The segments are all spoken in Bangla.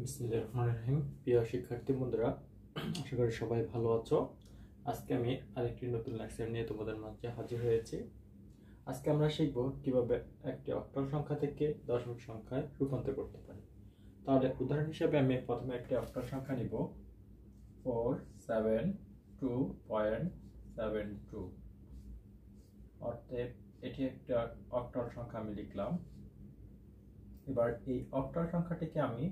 বিসমিল্লাহির রহমানির রহিম। প্রিয় শিক্ষার্থী বন্ধুরা, আশা করি সবাই ভালো আছো। আজকে আমি আরেকটি নতুন লেকচার নিয়ে তোমাদের মাঝে হাজির হয়েছি। আজকে আমরা শিখব কিভাবে একটি অক্টাল সংখ্যা থেকে দশমিক সংখ্যায় রূপান্তর করতে পারি। তাহলে উদাহরণ হিসেবে আমি প্রথমে একটি অক্টাল সংখ্যা নিব 472.72, অর্থাৎ এটি একটি অক্টাল সংখ্যা আমি লিখলাম। এবার এই অক্টাল সংখ্যাটিকে আমি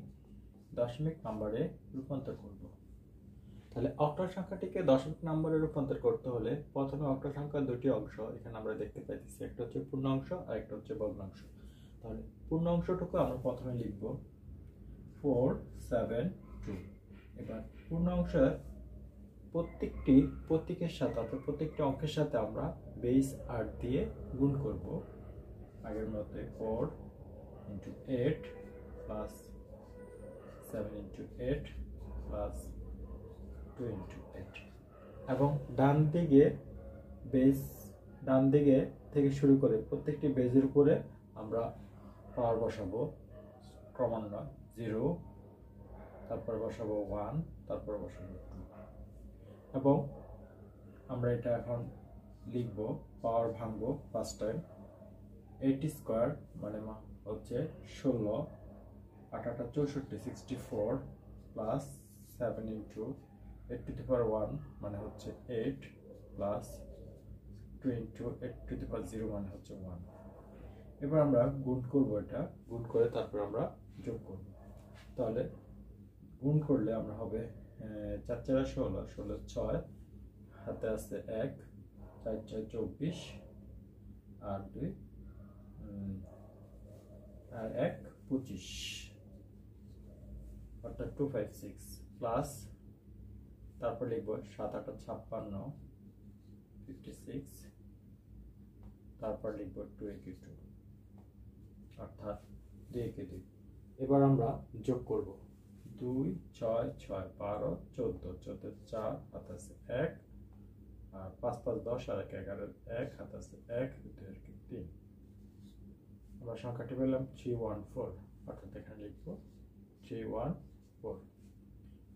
দশমিক নম্বরে রূপান্তর করব। তাহলে অক্টাল সংখ্যাটিকে দশমিক নম্বরে রূপান্তর করতে হলে প্রথমে অক্টাল সংখ্যার দুটি অংশ এখানে আমরা দেখতে পাইতেছি, একটা হচ্ছে পূর্ণাংশ আর একটা হচ্ছে ভগ্নাংশ। তাহলে পূর্ণাংশটুকু আমরা প্রথমে লিখব 472। এবার পূর্ণাংশের প্রত্যেকটি প্রতীকের সাথে অর্থাৎ প্রত্যেকটি অঙ্কের সাথে আমরা বেস 8 দিয়ে গুণ করব। আগের মতো 4 × 8 প্লাস 7 × 8 প্লাস 2 × 8, এবং ডান দিকে থেকে শুরু করে প্রত্যেকটি বেজের উপরে আমরা পাওয়ার বসাবো ক্রমান্বয়ে 0, তারপর বসাবো 1, তারপর বসাবো 2, এবং আমরা এটা এখন লিখব, পাওয়ার ভাঙবো ফার্স্ট টাইম। 80² মানে হচ্ছে 16, 8 × 8 = 64 প্লাস 7 × 8⁻1 মানে হচ্ছে 8 প্লাস 2 × 8⁻0 মানে হচ্ছে 1। এবার আমরা গুণ করব, এটা গুণ করে তারপর আমরা যোগ করব। তাহলে গুণ করলে আমরা হবে 4 × 4 = 16, 16 6, হাতে আছে 1, 4 × 4 = 24, আর 2 আর 1 25, অর্থাৎ 256 প্লাস তারপর লিখব 7 × 8 = 56, 56, তারপর লিখব 2 × 2 অর্থাৎ 2 × 2। এবার আমরা যোগ করব 2 6 6 12 14, 14 4, হাতে আছে 1, আর 5 5 10, আর 1 11, 1 হাতে আছে 1, 2 3। আমরা সংখ্যাটি পেলাম 314, অর্থাৎ এখানে লিখব 314।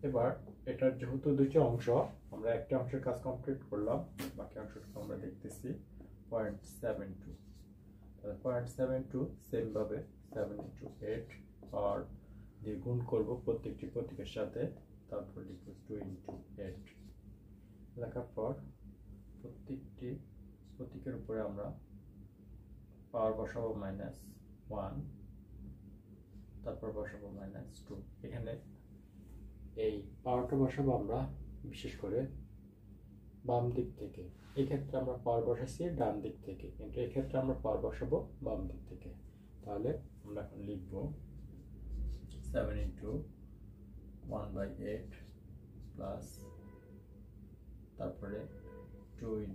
এবার এটার যেহেতু দুটি অংশ, আমরা একটা অংশের কাজ কমপ্লিট করলাম, বাকি অংশটুকু আমরা দেখতেছি 0.72। তাহলে 0.72 সেম ভাবে 7 × 8 আর দিয়ে গুণ করব প্রত্যেকটি প্রতীকের সাথে, তারপর লিখব 2 × 8। লেখার পর প্রত্যেকটি প্রতীকের উপরে আমরা পাওয়ার বসাবো -1, তারপর বসাবো -2। এখানে এই পাওয়ারটা বসাবো আমরা বিশেষ করে বাম দিক থেকে। এই ক্ষেত্রে আমরা পাওয়ার বসাচ্ছি ডান দিক থেকে, কিন্তু এই ক্ষেত্রে আমরা পাওয়ার বসাবো বাম দিক থেকে। তাহলে আমরা এখন লিখব 7 × 1/8 প্লাস তারপরে 2 ×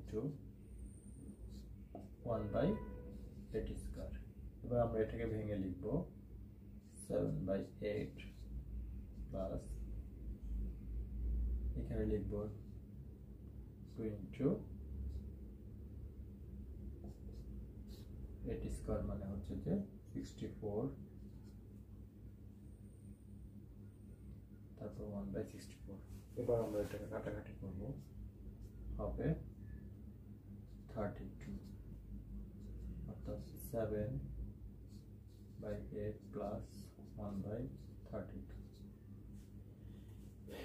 1/8²। এবার আমরা এটাকে ভেঙে লিখব 7/8 প্লাস এখানে লিখব 2 × 8² মানে হচ্ছে যে 64, তারপর 1/64। এবার আমরা এটাকে কাটাকাটি করব, হবে 32, অর্থাৎ 7/8 প্লাস 1/32।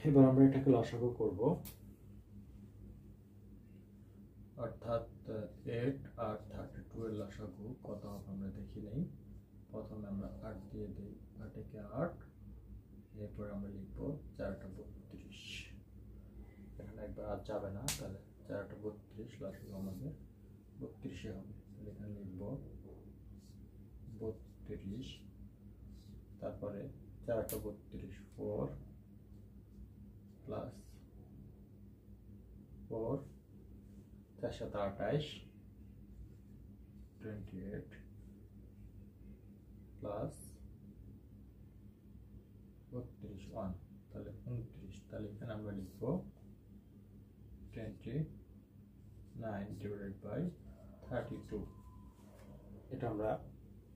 এবার আমরা এটাকে লসাগু করব, অর্থাৎ 8 আর 32 এর লসাগু কত হবে আমরা দেখি নেই। প্রথমে আমরা 8 দিয়ে দিই, 8 × 8, এরপর আমরা লিখব 4 × 32। এখানে একবার আর যাবে না, তাহলে 4 × 32 লসাগু আমাদের 32 হবে। তাহলে এখানে লিখব 32, তারপরে 4 × 32 4 প্লাস 4, 4 × 7 = 28, 28 প্লাস 32 1, তাহলে 29। তাহলে এখানে আমরা লিখব 29/32। এটা আমরা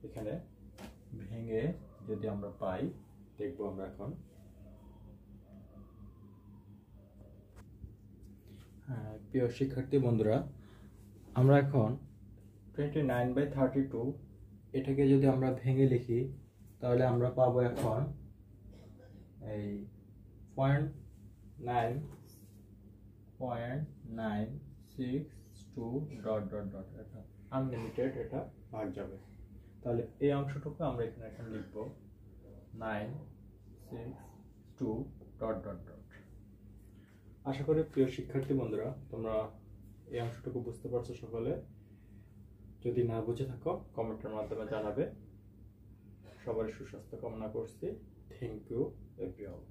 এখানে ভেঙে যদি আমরা পাই, দেখব আমরা এখন প্রিয় শিক্ষার্থী বন্ধুরা, আমরা এখন 29/32 এটাকে যদি আমরা ভেঙে লিখি তাহলে আমরা পাবো এখন এই 0.962 ডট ডট ডট, এটা আনলিমিটেড, এটা ভাগ যাবে। তাহলে এই অংশটুকু আমরা এখানে এখন লিখব 962 ডট ডট ডট। আশা করি প্রিয় শিক্ষার্থী বন্ধুরা তোমরা এই অংশটুকু বুঝতে পারছো সকলে। যদি না বুঝে থাকো কমেন্টের মাধ্যমে জানাবে। সবার সুস্বাস্থ্য কামনা করছি। Thank you everyone.